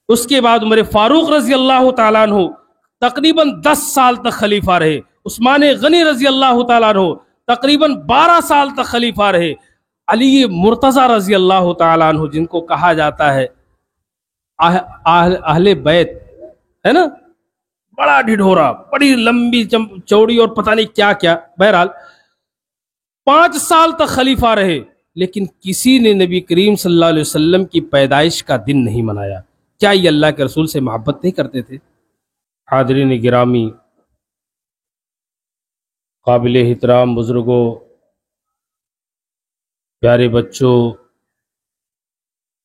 اس کے بعد عمر فاروق رضی اللہ تعالیٰ عنہ تقریباً 10 سال تک خلیفہ رہے، عثمان غنی رضی اللہ تعالیٰ عنہ تقریباً 12 سال تک خلیفہ رہے، علی مرتضیٰ رضی اللہ تعالیٰ عنہ جن کو کہا جاتا ہے اہل بیت، ہے نا، بڑا ڈھڈورا، بڑی لمبی چوڑی اور پتہ نہیں کیا کیا، بہرحال 5 سال تک خلیفہ رہے، لیکن کسی نے نبی کریم صلی اللہ علیہ وسلم کی پیدائش کا دن نہیں منایا۔ کیا یہ اللہ کے رسول سے محبت نہیں کرتے تھے؟ حاضرین گرامی، قابل احترام بزرگوں، پیارے بچوں،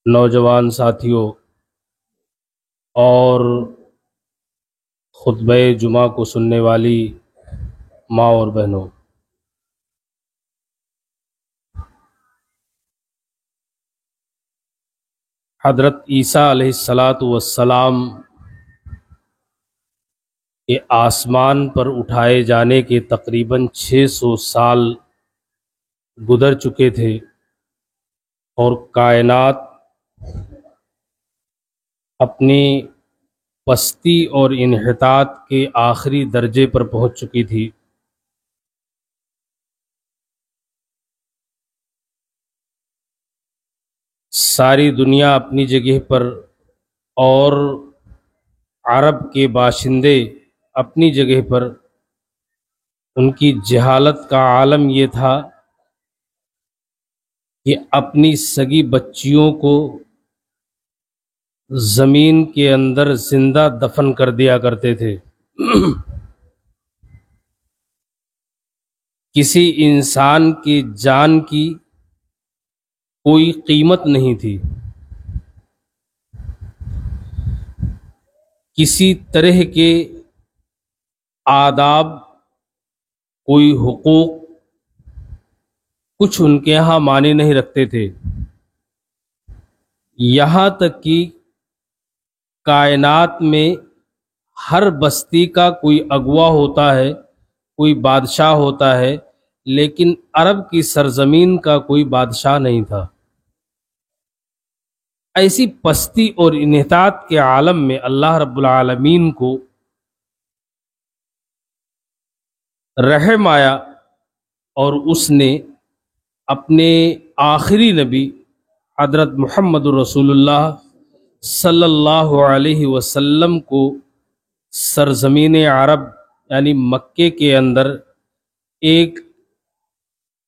نوجوان ساتھیوں اور خطبہ جمعہ کو سننے والی ماں اور بہنوں، حضرت عیسیٰ علیہ السلام کے آسمان پر اٹھائے جانے کے تقریباً 600 سال گزر چکے تھے، اور کائنات اپنی پستی اور انحطاط کے آخری درجے پر پہنچ چکی تھی۔ ساری دنیا اپنی جگہ پر اور عرب کے باشندے اپنی جگہ پر، ان کی جہالت کا عالم یہ تھا کہ اپنی سگی بچیوں کو زمین کے اندر زندہ دفن کر دیا کرتے تھے۔ کسی انسان کی جان کی کوئی قیمت نہیں تھی، کسی طرح کے آداب، کوئی حقوق کچھ ان کے ہاں معنی نہیں رکھتے تھے، یہاں تک کہ کائنات میں ہر بستی کا کوئی اغوا ہوتا ہے، کوئی بادشاہ ہوتا ہے، لیکن عرب کی سرزمین کا کوئی بادشاہ نہیں تھا۔ ایسی پستی اور انحطاط کے عالم میں اللہ رب العالمین کو رحم آیا، اور اس نے اپنے آخری نبی حضرت محمد رسول اللہ صلی اللہ علیہ وسلم کو سرزمین عرب یعنی مکے کے اندر ایک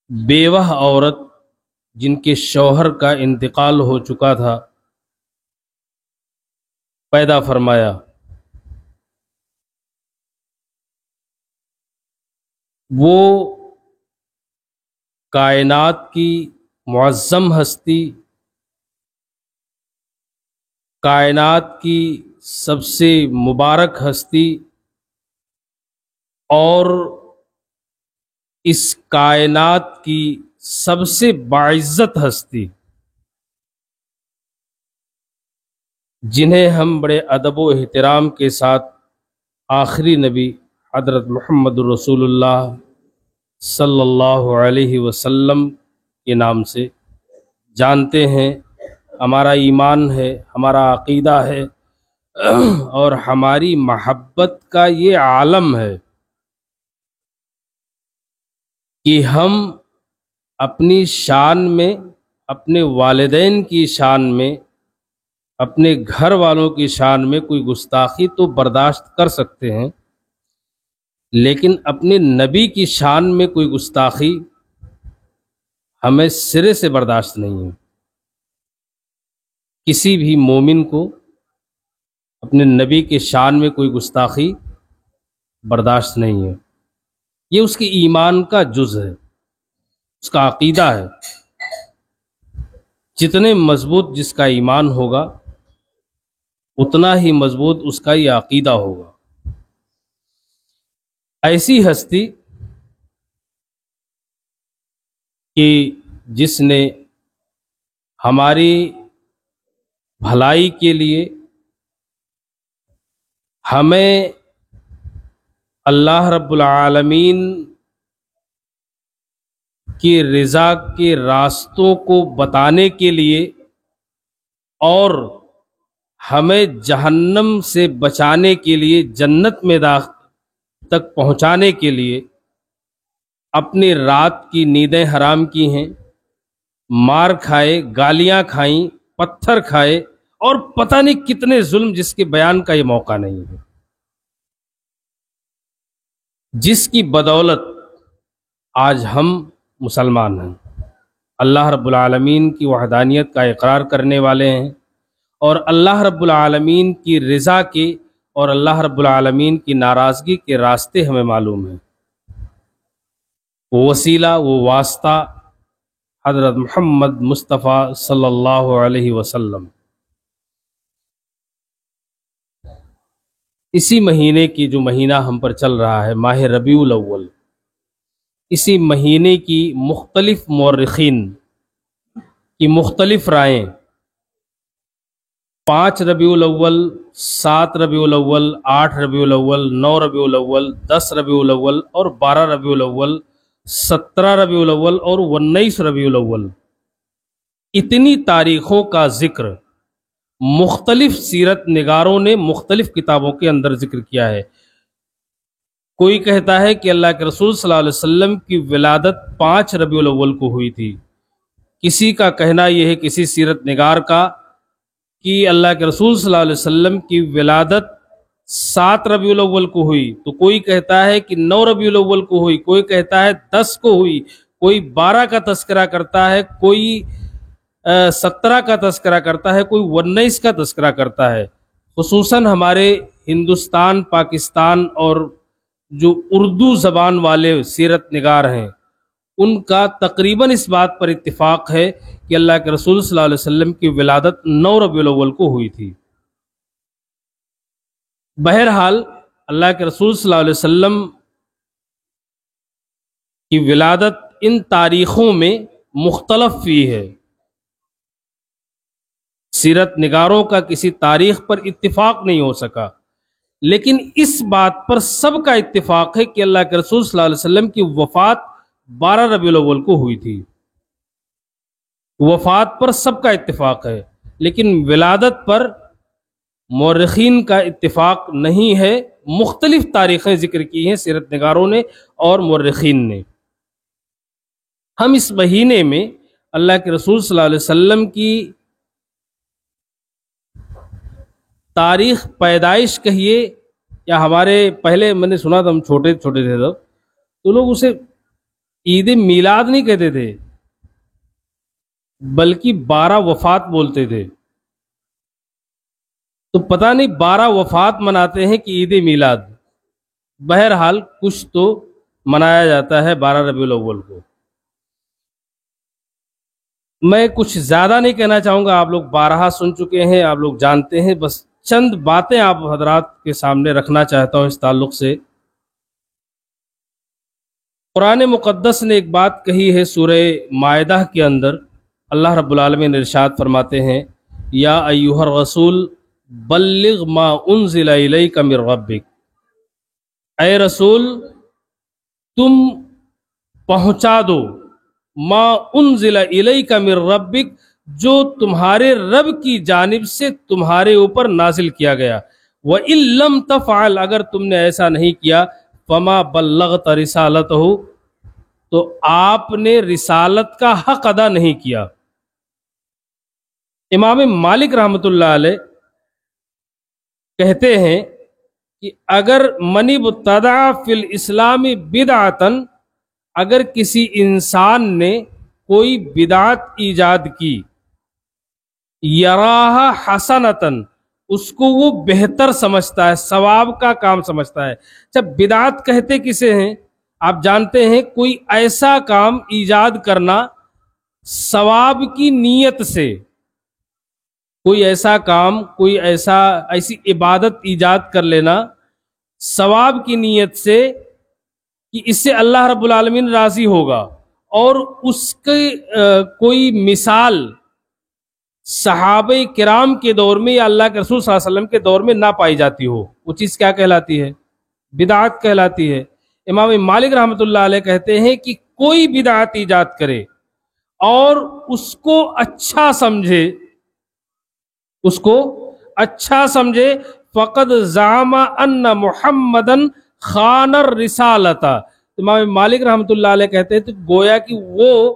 بیوہ عورت جن کے شوہر کا انتقال ہو چکا تھا پیدا فرمایا۔ وہ کائنات کی معظم ہستی، کائنات کی سب سے مبارک ہستی، اور اس کائنات کی سب سے باعزت ہستی، جنہیں ہم بڑے ادب و احترام کے ساتھ آخری نبی حضرت محمد رسول اللہ صلی اللہ علیہ وسلم کے نام سے جانتے ہیں، ہمارا ایمان ہے، ہمارا عقیدہ ہے، اور ہماری محبت کا یہ عالم ہے کہ ہم اپنی شان میں، اپنے والدین کی شان میں، اپنے گھر والوں کی شان میں کوئی گستاخی تو برداشت کر سکتے ہیں، لیکن اپنے نبی کی شان میں کوئی گستاخی ہمیں سرے سے برداشت نہیں ہے۔ کسی بھی مومن کو اپنے نبی کے شان میں کوئی گستاخی برداشت نہیں ہے، یہ اس کے ایمان کا جز ہے، اس کا عقیدہ ہے۔ جتنے مضبوط جس کا ایمان ہوگا اتنا ہی مضبوط اس کا یہ عقیدہ ہوگا۔ ایسی ہستی کہ جس نے ہماری بھلائی کے لیے ہمیں اللہ رب العالمین کی رضا کے راستوں کو بتانے کے لیے اور ہمیں جہنم سے بچانے کے لیے، جنت میں تک پہنچانے کے لیے اپنی رات کی نیندیں حرام کی ہیں، مار کھائے، گالیاں کھائیں، پتھر کھائے، اور پتہ نہیں کتنے ظلم جس کے بیان کا یہ موقع نہیں ہے، جس کی بدولت آج ہم مسلمان ہیں، اللہ رب العالمین کی وحدانیت کا اقرار کرنے والے ہیں، اور اللہ رب العالمین کی رضا کے اور اللہ رب العالمین کی ناراضگی کے راستے ہمیں معلوم ہیں۔ وہ وسیلہ، وہ واسطہ حضرت محمد مصطفیٰ صلی اللہ علیہ وسلم۔ اسی مہینے کی جو مہینہ ہم پر چل رہا ہے، ماہ ربیع الاول، اسی مہینے کی مختلف مورخین کی مختلف رائیں، 5 ربیع الاول، 7 ربیع الاول، 8 ربیع الاول، 9 ربیع الاول، 10 ربیع الاول اور 12 ربیع الاول، 17 ربیع الاول اور 19 ربیع الاول، اتنی تاریخوں کا ذکر مختلف سیرت نگاروں نے مختلف کتابوں کے اندر ذکر کیا ہے۔ کوئی کہتا ہے کہ اللہ کے رسول صلی اللہ علیہ وسلم کی ولادت 5 ربیع الاول کو ہوئی تھی، کسی کا کہنا یہ ہے، کسی سیرت نگار کا، کہ اللہ کے رسول صلی اللہ علیہ وسلم کی ولادت 7 ربیع الاول کو ہوئی، تو کوئی کہتا ہے کہ 9 ربیع الاول کو ہوئی، کوئی کہتا ہے 10 کو ہوئی، کوئی 12 کا تذکرہ کرتا ہے، کوئی 17 کا تذکرہ کرتا ہے، کوئی 19 کا تذکرہ کرتا ہے۔ خصوصاً ہمارے ہندوستان، پاکستان اور جو اردو زبان والے سیرت نگار ہیں، ان کا تقریباً اس بات پر اتفاق ہے کہ اللہ کے رسول صلی اللہ علیہ وسلم کی ولادت 9 ربیع الاول کو ہوئی تھی۔ بہرحال اللہ کے رسول صلی اللہ علیہ وسلم کی ولادت ان تاریخوں میں مختلف فی ہے، سیرت نگاروں کا کسی تاریخ پر اتفاق نہیں ہو سکا، لیکن اس بات پر سب کا اتفاق ہے کہ اللہ کے رسول صلی اللہ علیہ وسلم کی وفات 12 ربیع الاول کو ہوئی تھی۔ وفات پر سب کا اتفاق ہے، لیکن ولادت پر مورخین کا اتفاق نہیں ہے۔ مختلف تاریخیں ذکر کی ہیں سیرت نگاروں نے اور مورخین نے۔ ہم اس مہینے میں اللہ کے رسول صلی اللہ علیہ وسلم کی تاریخ پیدائش کہیے، یا ہمارے پہلے میں نے سنا تھا، ہم چھوٹے چھوٹے تھے تو لوگ اسے عید میلاد نہیں کہتے تھے، بلکہ 12 وفات بولتے تھے۔ تو پتہ نہیں 12 وفات مناتے ہیں کہ عید میلاد، بہرحال کچھ تو منایا جاتا ہے 12 ربیع الاول کو۔ میں کچھ زیادہ نہیں کہنا چاہوں گا، آپ لوگ بارہا سن چکے ہیں، آپ لوگ جانتے ہیں، بس چند باتیں آپ حضرات کے سامنے رکھنا چاہتا ہوں اس تعلق سے۔ قرآن مقدس نے ایک بات کہی ہے سورہ مائدہ کے اندر، اللہ رب العالمین ارشاد فرماتے ہیں، یا ایھا الرسول بلغ ما انزل الیک من ربک، اے رسول تم پہنچا دو ما انزل الیک من ربک، جو تمہارے رب کی جانب سے تمہارے اوپر نازل کیا گیا، وَإِن لَّمْ تَفْعَلْ، اگر تم نے ایسا نہیں کیا، فَمَا بَلَّغْتَ رِسَالَتَهُ، تو آپ نے رسالت کا حق ادا نہیں کیا۔ امام مالک رحمۃ اللہ علیہ کہتے ہیں کہ اگر من ابتدع فی الاسلام بدعۃ، اگر کسی انسان نے کوئی بدعت ایجاد کی، یراہا حسنتن، اس کو وہ بہتر سمجھتا ہے، ثواب کا کام سمجھتا ہے۔ جب بدعت کہتے کسے ہیں؟ آپ جانتے ہیں، کوئی ایسا کام ایجاد کرنا ثواب کی نیت سے، کوئی ایسا کام، کوئی ایسی عبادت ایجاد کر لینا ثواب کی نیت سے کہ اس سے اللہ رب العالمین راضی ہوگا، اور اس کی کوئی مثال صحابہ کرام کے دور میں یا اللہ کے رسول صلی اللہ علیہ وسلم کے دور میں نہ پائی جاتی ہو، وہ چیز کیا کہلاتی ہے؟ بدعت کہلاتی ہے۔ امام مالک رحمۃ اللہ علیہ کہتے ہیں کہ کوئی بدعت ایجاد کرے اور اس کو اچھا سمجھے، اس کو اچھا سمجھے فقد زعم ان محمدن خان الرسالۃ. امام مالک رحمۃ اللہ علیہ کہتے ہیں تو گویا کہ وہ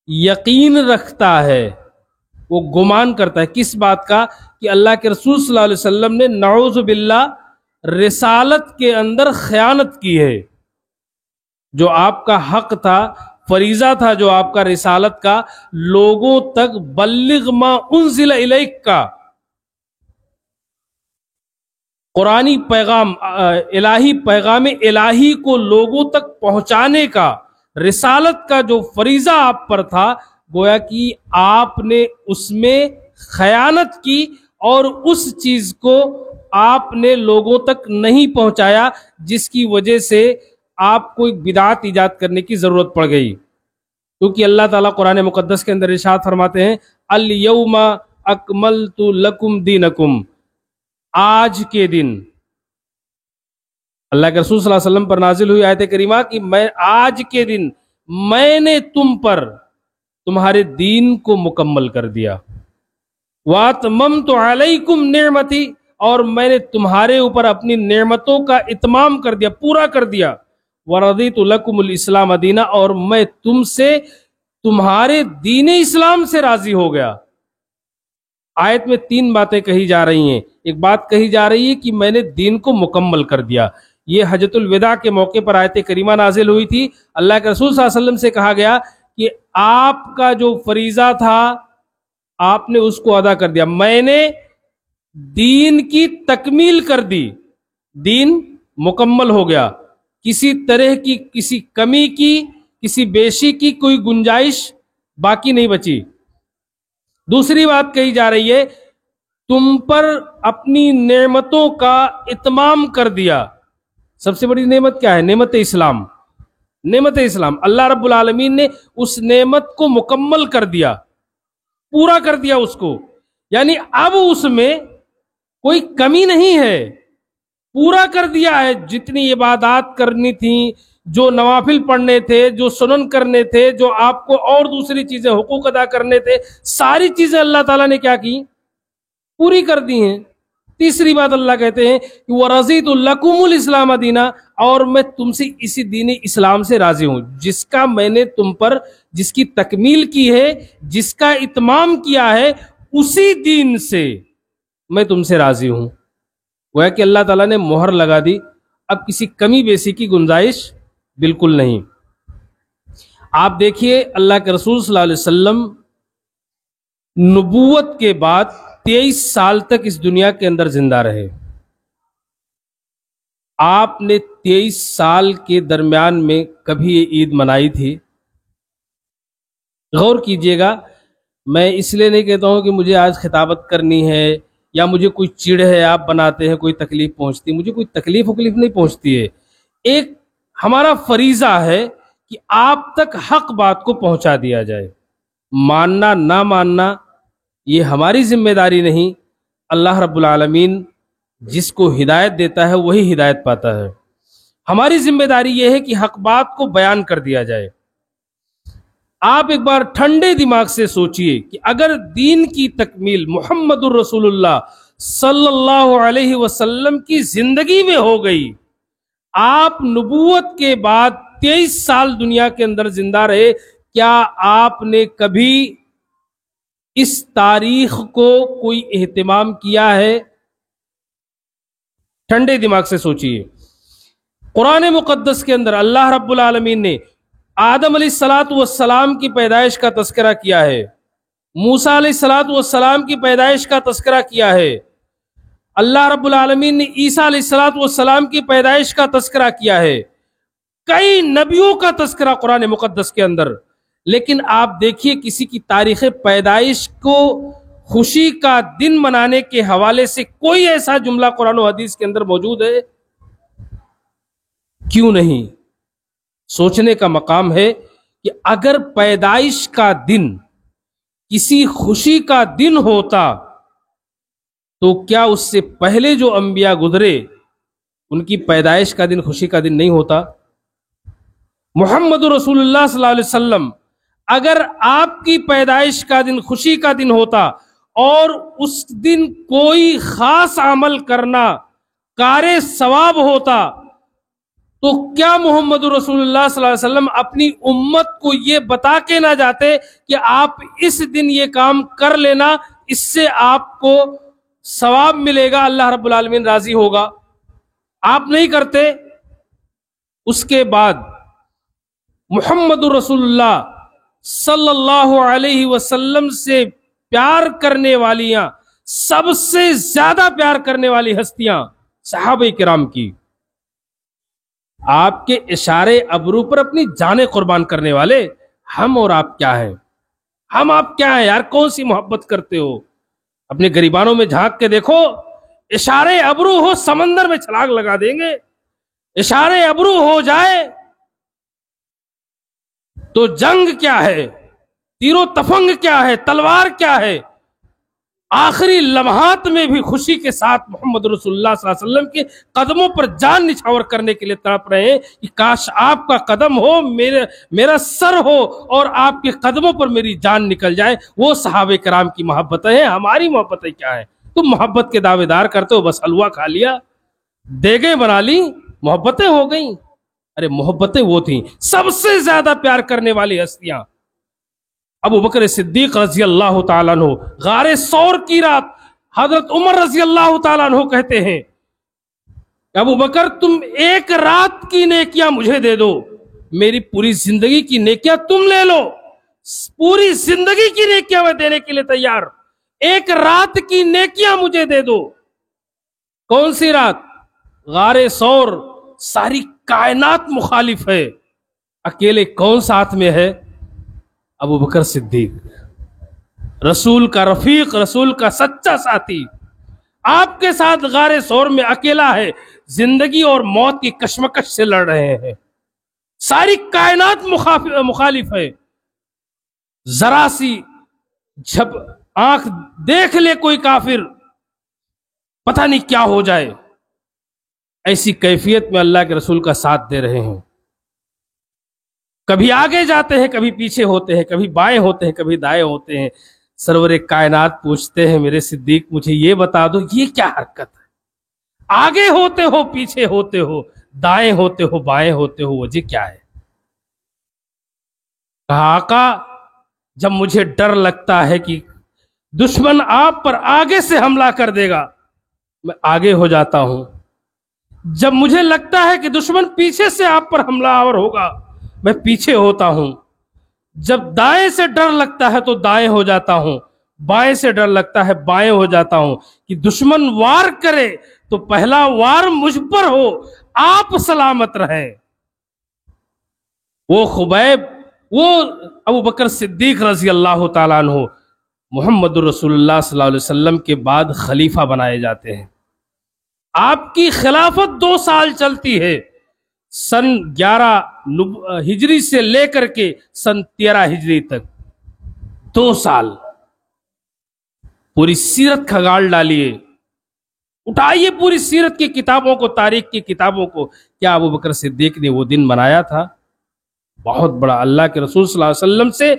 یقین رکھتا ہے، وہ گمان کرتا ہے کس بات کا؟ کہ اللہ کے رسول صلی اللہ علیہ وسلم نے نعوذ باللہ رسالت کے اندر خیانت کی ہے. جو آپ کا حق تھا، فریضہ تھا جو آپ کا رسالت کا، لوگوں تک بلغ ما انزل الیک کا قرآنی پیغام، الہی پیغام الہی کو لوگوں تک پہنچانے کا، رسالت کا جو فریضہ آپ پر تھا، گویا کہ آپ نے اس میں خیانت کی اور اس چیز کو آپ نے لوگوں تک نہیں پہنچایا، جس کی وجہ سے آپ کو ایک بدعت ایجاد کرنے کی ضرورت پڑ گئی. کیونکہ اللہ تعالیٰ قرآن مقدس کے اندر ارشاد فرماتے ہیں الیوم اکملت لکم دینکم، آج کے دن. اللہ کے رسول صلی اللہ علیہ وسلم پر نازل ہوئی آیت کریمہ کہ میں آج کے دن میں نے تم پر تمہارے دین کو مکمل کر دیا. وَأَتْمَمْتُ عَلَيْكُمْ نِعْمَتِي، اور میں نے تمہارے اوپر اپنی نعمتوں کا اتمام کر دیا، پورا کر دیا. وَرَضِيتُ لَكُمُ الْإِسْلَامَ دِينًا، اور میں تم سے تمہارے دین اسلام سے راضی ہو گیا. آیت میں 3 باتیں کہی جا رہی ہیں. ایک بات کہی جا رہی ہے کہ میں نے دین کو مکمل کر دیا. یہ حجۃ الوداع کے موقع پر آیت کریمہ نازل ہوئی تھی. اللہ کے رسول صلی اللہ علیہ وسلم سے کہا گیا کہ آپ کا جو فریضہ تھا آپ نے اس کو ادا کر دیا، میں نے دین کی تکمیل کر دی، دین مکمل ہو گیا، کسی طرح کی کسی کمی کی کسی بیشی کی کوئی گنجائش باقی نہیں بچی. دوسری بات کہی جا رہی ہے تم پر اپنی نعمتوں کا اتمام کر دیا. سب سے بڑی نعمت کیا ہے؟ نعمت اسلام. نعمت اسلام اللہ رب العالمین نے اس نعمت کو مکمل کر دیا، پورا کر دیا اس کو، یعنی اب اس میں کوئی کمی نہیں ہے، پورا کر دیا ہے. جتنی عبادات کرنی تھیں، جو نوافل پڑھنے تھے، جو سنن کرنے تھے، جو آپ کو اور دوسری چیزیں حقوق ادا کرنے تھے، ساری چیزیں اللہ تعالیٰ نے کیا کی؟ پوری کر دی ہیں. تیسری بات اللہ کہتے ہیں کہ وَرَضِيتُ لَكُمُ الْإِسْلَامَ دِينًا، اور میں تم سے اسی دین اسلام سے راضی ہوں، جس کا میں نے تم پر جس کی تکمیل کی ہے، جس کا اتمام کیا ہے، اسی دین سے میں تم سے راضی ہوں. وہ ہے کہ اللہ تعالیٰ نے مہر لگا دی، اب کسی کمی بیسی کی گنجائش بالکل نہیں. آپ دیکھیے اللہ کے رسول صلی اللہ علیہ وسلم نبوت کے بعد 23 سال تک اس دنیا کے اندر زندہ رہے. آپ نے 23 سال کے درمیان میں کبھی یہ عید منائی تھی؟ غور کیجئے گا. میں اس لیے نہیں کہتا ہوں کہ مجھے آج خطابت کرنی ہے یا مجھے کوئی چڑ ہے، آپ بناتے ہیں کوئی تکلیف پہنچتی، مجھے کوئی تکلیف نہیں پہنچتی ہے. ایک ہمارا فریضہ ہے کہ آپ تک حق بات کو پہنچا دیا جائے. ماننا نہ ماننا یہ ہماری ذمہ داری نہیں. اللہ رب العالمین جس کو ہدایت دیتا ہے وہی ہدایت پاتا ہے. ہماری ذمہ داری یہ ہے کہ حق بات کو بیان کر دیا جائے. آپ ایک بار ٹھنڈے دماغ سے سوچئے کہ اگر دین کی تکمیل محمد الرسول اللہ صلی اللہ علیہ وسلم کی زندگی میں ہو گئی، آپ نبوت کے بعد 23 سال دنیا کے اندر زندہ رہے، کیا آپ نے کبھی اس تاریخ کو کوئی اہتمام کیا ہے؟ ٹھنڈے دماغ سے سوچئے. قرآن مقدس کے اندر اللہ رب العالمین نے آدم علیہ السلام کی پیدائش کا تذکرہ کیا ہے، موسیٰ علیہ السلام کی پیدائش کا تذکرہ کیا ہے، اللہ رب العالمین نے عیسیٰ علیہ السلام کی پیدائش کا تذکرہ کیا ہے، کئی نبیوں کا تذکرہ قرآن مقدس کے اندر. لیکن آپ دیکھیے کسی کی تاریخ پیدائش کو خوشی کا دن منانے کے حوالے سے کوئی ایسا جملہ قرآن و حدیث کے اندر موجود ہے؟ کیوں نہیں؟ سوچنے کا مقام ہے کہ اگر پیدائش کا دن کسی خوشی کا دن ہوتا تو کیا اس سے پہلے جو انبیاء گزرے ان کی پیدائش کا دن خوشی کا دن نہیں ہوتا؟ محمد رسول اللہ صلی اللہ علیہ وسلم اگر آپ کی پیدائش کا دن خوشی کا دن ہوتا اور اس دن کوئی خاص عمل کرنا کار ثواب ہوتا تو کیا محمد رسول اللہ صلی اللہ علیہ وسلم اپنی امت کو یہ بتا کے نہ جاتے کہ آپ اس دن یہ کام کر لینا، اس سے آپ کو ثواب ملے گا، اللہ رب العالمین راضی ہوگا؟ آپ نہیں کرتے۔ اس کے بعد محمد رسول اللہ صلی اللہ علیہ وسلم سے پیار کرنے والیاں، سب سے زیادہ پیار کرنے والی ہستیاں صحابہ کرام کی، آپ کے اشارے ابرو پر اپنی جانیں قربان کرنے والے ہم اور آپ کیا ہیں؟ ہم آپ کیا ہیں یار؟ کون سی محبت کرتے ہو؟ اپنے گریبانوں میں جھانک کے دیکھو، اشارے ابرو ہو سمندر میں چھلانگ لگا دیں گے، اشارے ابرو ہو جائے تو جنگ کیا ہے، تیر و تفنگ کیا ہے، تلوار کیا ہے، آخری لمحات میں بھی خوشی کے ساتھ محمد رسول اللہ صلی اللہ علیہ وسلم کے قدموں پر جان نچھاور کرنے کے لیے تڑپ رہے ہیں کہ کاش آپ کا قدم ہو، میرا سر ہو اور آپ کے قدموں پر میری جان نکل جائے۔ وہ صحابہ کرام کی محبتیں ہیں، ہماری محبتیں کیا ہیں؟ تم محبت کے دعوے دار کرتے ہو، بس حلوہ کھا لیا، دیگیں بنا لی، محبتیں ہو گئیں۔ ارے محبتیں وہ تھیں سب سے زیادہ پیار کرنے والی ہستیاں۔ ابو بکر صدیق رضی اللہ تعالیٰ عنہ، غار ثور کی رات حضرت عمر رضی اللہ تعالیٰ عنہ کہتے ہیں ابو بکر تم ایک رات کی نیکیاں مجھے دے دو، میری پوری زندگی کی نیکیاں تم لے لو، پوری زندگی کی نیکیاں میں دینے کے لیے تیار، ایک رات کی نیکیاں مجھے دے دو۔ کون سی رات؟ غار ثور، ساری کائنات مخالف ہے، اکیلے کون ساتھ میں ہے؟ ابو بکر صدیق، رسول کا رفیق، رسول کا سچا ساتھی، آپ کے ساتھ غار ثور میں اکیلا ہے، زندگی اور موت کی کشمکش سے لڑ رہے ہیں، ساری کائنات مخالف ہے، ذرا سی جب آنکھ دیکھ لے کوئی کافر پتہ نہیں کیا ہو جائے، ایسی کیفیت میں اللہ کے رسول کا ساتھ دے رہے ہیں۔ کبھی آگے جاتے ہیں، کبھی پیچھے ہوتے ہیں، کبھی بائیں ہوتے ہیں، کبھی دائیں ہوتے ہیں۔ سرور کائنات پوچھتے ہیں میرے صدیق مجھے یہ بتا دو یہ کیا حرکت ہے؟ آگے ہوتے ہو، پیچھے ہوتے ہو، دائیں ہوتے ہو، بائیں ہوتے ہو، وجہ کیا ہے؟ کہا آقا جب مجھے ڈر لگتا ہے کہ دشمن آپ پر آگے سے حملہ کر دے گا میں آگے ہو جاتا ہوں، جب مجھے لگتا ہے کہ دشمن پیچھے سے آپ پر حملہ آور ہوگا میں پیچھے ہوتا ہوں، جب دائیں سے ڈر لگتا ہے تو دائیں ہو جاتا ہوں، بائیں سے ڈر لگتا ہے بائیں ہو جاتا ہوں، کہ دشمن وار کرے تو پہلا وار مجھ پر ہو، آپ سلامت رہیں۔ وہ خبیب، وہ ابو بکر صدیق رضی اللہ تعالیٰ عنہ محمد رسول اللہ صلی اللہ علیہ وسلم کے بعد خلیفہ بنائے جاتے ہیں۔ آپ کی خلافت 2 سال چلتی ہے، سن 11 ہجری سے لے کر کے سن 13 ہجری تک 2 سال۔ پوری سیرت کھگال ڈالیے، اٹھائیے پوری سیرت کی کتابوں کو، تاریخ کی کتابوں کو، کیا ابو بکر صدیق نے وہ دن منایا تھا؟ بہت بڑا۔ اللہ کے رسول صلی اللہ علیہ وسلم سے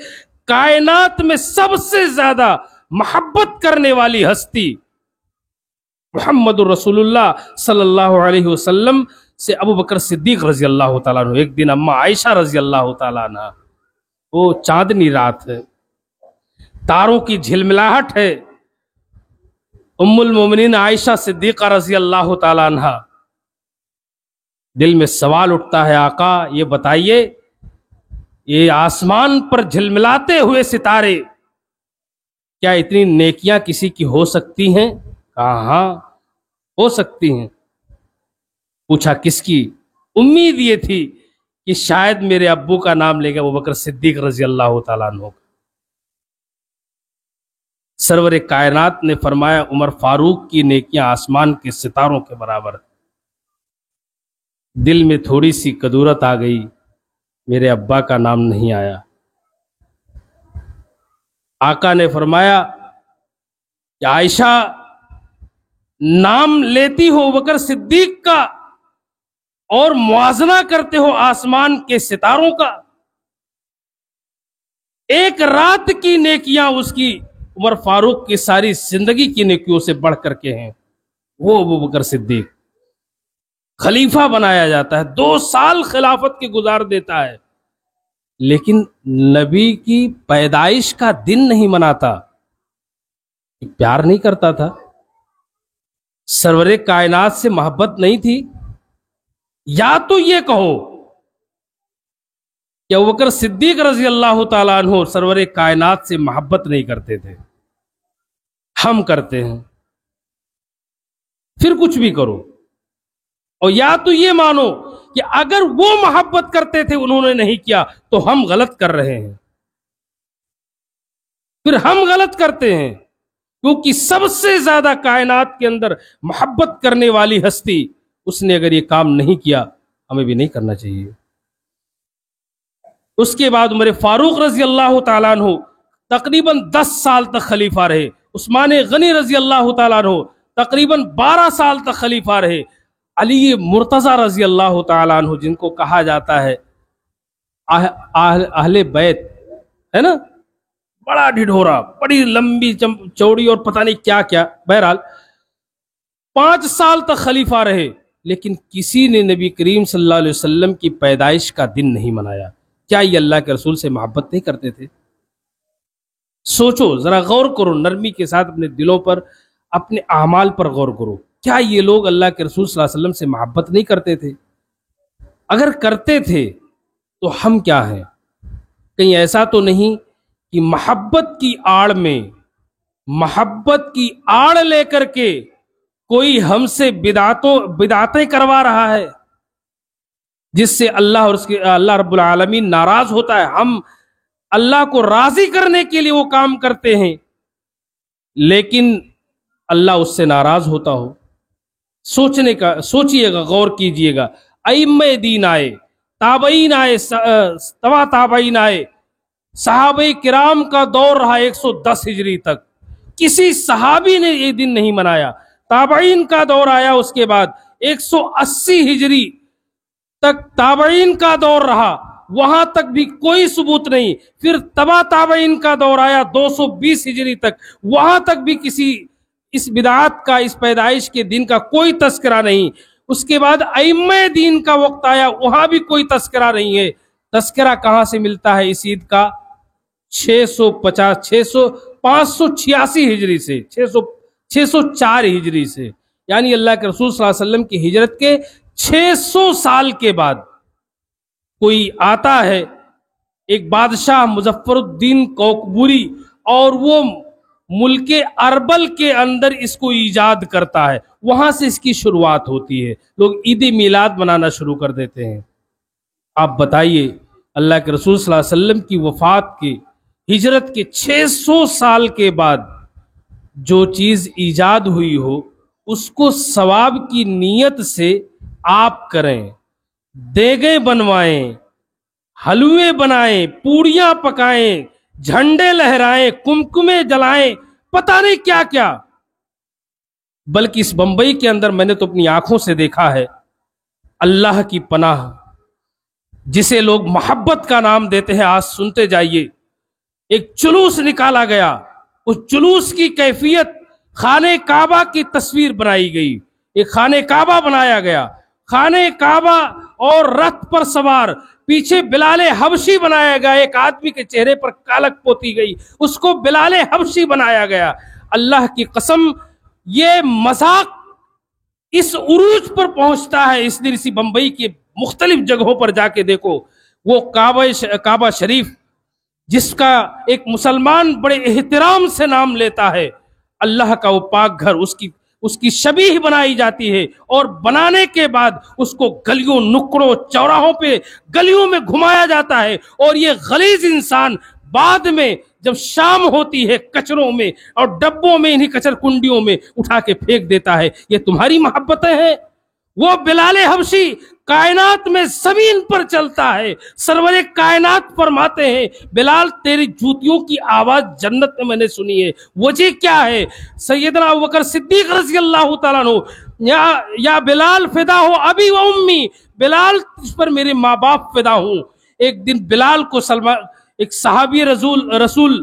کائنات میں سب سے زیادہ محبت کرنے والی ہستی محمد رسول اللہ صلی اللہ علیہ وسلم سے ابو بکر صدیق رضی اللہ تعالیٰ عنہ۔ ایک دن اماں عائشہ رضی اللہ تعالیٰ عنہ، وہ چاندنی رات ہے، تاروں کی جھلملاہٹ ہے، ام المومنین عائشہ صدیقہ رضی اللہ تعالیٰ عنہ، دل میں سوال اٹھتا ہے آقا یہ بتائیے یہ آسمان پر جھلملاتے ہوئے ستارے کیا اتنی نیکیاں کسی کی ہو سکتی ہیں؟ کہا ہاں ہو سکتی ہیں۔ پوچھا کس کی؟ امید یہ تھی کہ شاید میرے ابو کا نام لے گا ابو بکر صدیق رضی اللہ تعالیٰ عنہ۔ سرور کائنات نے فرمایا عمر فاروق کی نیکیاں آسمان کے ستاروں کے برابر۔ دل میں تھوڑی سی کدورت آ گئی، میرے ابا کا نام نہیں آیا۔ آقا نے فرمایا کہ عائشہ نام لیتی ہو بکر صدیق کا اور موازنہ کرتے ہو آسمان کے ستاروں کا، ایک رات کی نیکیاں اس کی عمر فاروق کی ساری زندگی کی نیکیوں سے بڑھ کر کے ہیں، وہ ابو بکر صدیق خلیفہ بنایا جاتا ہے، 2 سال خلافت کے گزار دیتا ہے، لیکن نبی کی پیدائش کا دن نہیں مناتا، پیار نہیں کرتا تھا، سرور کائنات سے محبت نہیں تھی۔ یا تو یہ کہو کہ ابوبکر صدیق رضی اللہ تعالیٰ عنہ سرور کائنات سے محبت نہیں کرتے تھے، ہم کرتے ہیں، پھر کچھ بھی کرو، اور یا تو یہ مانو کہ اگر وہ محبت کرتے تھے انہوں نے نہیں کیا تو ہم غلط کر رہے ہیں، پھر ہم غلط کرتے ہیں، کیونکہ سب سے زیادہ کائنات کے اندر محبت کرنے والی ہستی، اس نے اگر یہ کام نہیں کیا ہمیں بھی نہیں کرنا چاہیے۔ اس کے بعد عمر فاروق رضی اللہ تعالیٰ عنہ تقریباً 10 سال تک خلیفہ رہے، عثمان غنی رضی اللہ تعالیٰ عنہ تقریباً 12 سال تک خلیفہ رہے، علی مرتضی رضی اللہ تعالیٰ عنہ جن کو کہا جاتا ہے اہل بیت، ہے نا، بڑا ڈھڈورا، بڑی لمبی چوڑی اور پتہ نہیں کیا کیا، بہرحال 5 سال تک خلیفہ رہے، لیکن کسی نے نبی کریم صلی اللہ علیہ وسلم کی پیدائش کا دن نہیں منایا۔ کیا یہ اللہ کے رسول سے محبت نہیں کرتے تھے؟ سوچو ذرا، غور کرو، نرمی کے ساتھ اپنے دلوں پر، اپنے اعمال پر غور کرو، کیا یہ لوگ اللہ کے رسول صلی اللہ علیہ وسلم سے محبت نہیں کرتے تھے؟ اگر کرتے تھے تو ہم کیا ہیں؟ کہیں ایسا تو نہیں کہ محبت کی آڑ لے کر کے کوئی ہم سے بدعتیں کروا رہا ہے جس سے اللہ رب العالمین ناراض ہوتا ہے؟ ہم اللہ کو راضی کرنے کے لیے وہ کام کرتے ہیں لیکن اللہ اس سے ناراض ہوتا ہو؟ سوچئے گا، غور کیجئے گا، ائمہ دین آئے، تابعین آئے، تبع تابعین آئے، صحابہ کرام کا دور رہا 110 ہجری تک، کسی صحابی نے یہ دن نہیں منایا، تابعین کا دور آیا، اس کے بعد 180 ہجری تک تابعین کا دور رہا، وہاں تک بھی کوئی ثبوت نہیں، پھر تبع تابعین کا دور آیا 220 ہجری تک، وہاں تک بھی کسی اس بدعات کا، اس پیدائش کے دن کا کوئی تذکرہ نہیں، اس کے بعد ائمہ دین کا وقت آیا، وہاں بھی کوئی تذکرہ نہیں ہے۔ تذکرہ کہاں سے ملتا ہے اس عید کا؟ 586 ہجری سے، 604 ہجری سے، یعنی اللہ کے رسول صلی اللہ علیہ وسلم کی ہجرت کے 600 سال کے بعد کوئی آتا ہے، ایک بادشاہ مظفر الدین کوکبوری، اور وہ ملک اربل کے اندر اس کو ایجاد کرتا ہے، وہاں سے اس کی شروعات ہوتی ہے، لوگ عید میلاد منانا شروع کر دیتے ہیں۔ آپ بتائیے، اللہ کے رسول صلی اللہ علیہ وسلم کی وفات کے، ہجرت کے 600 سال کے بعد جو چیز ایجاد ہوئی ہو اس کو ثواب کی نیت سے آپ کریں، دیگیں بنوائیں، حلوے بنائیں، پوڑیاں پکائیں، جھنڈے لہرائیں، کمکمے جلائیں، پتہ نہیں کیا کیا، بلکہ اس بمبئی کے اندر میں نے تو اپنی آنکھوں سے دیکھا ہے، اللہ کی پناہ، جسے لوگ محبت کا نام دیتے ہیں، آج سنتے جائیے، ایک جلوس نکالا گیا، اس جلوس کی کیفیت خانہ کعبہ کی تصویر بنائی گئی، ایک خانہ کعبہ بنایا گیا، خانہ کعبہ اور رتھ پر سوار، پیچھے بلال حبشی بنایا گیا، ایک آدمی کے چہرے پر کالک پوتی گئی، اس کو بلال حبشی بنایا گیا۔ اللہ کی قسم، یہ مذاق اس عروج پر پہنچتا ہے، اس دن اسی بمبئی کے مختلف جگہوں پر جا کے دیکھو، وہ کعبہ شریف جس کا ایک مسلمان بڑے احترام سے نام لیتا ہے، اللہ کا وہ پاک گھر، اس کی شبیہ بنائی جاتی ہے، اور بنانے کے بعد اس کو گلیوں، نکڑوں، چوراہوں پہ گلیوں میں گھمایا جاتا ہے، اور یہ غلیظ انسان بعد میں جب شام ہوتی ہے کچروں میں اور ڈبوں میں، انہی کچر کنڈیوں میں اٹھا کے پھینک دیتا ہے۔ یہ تمہاری محبتیں ہیں؟ وہ بلال حبشی کائنات میں زمین پر چلتا ہے، سرور کائنات فرماتے ہیں، بلال تیری جوتیوں کی آواز جنت میں نے سنی ہے، وجہ کیا ہے؟ سیدنا ابوبکر صدیق رضی اللہ تعالیٰ عنہ، یا بلال فدا ہو ابی و امی، بلال اس پر میرے ماں باپ فدا ہوں۔ ایک دن بلال کو ایک صحابی رسول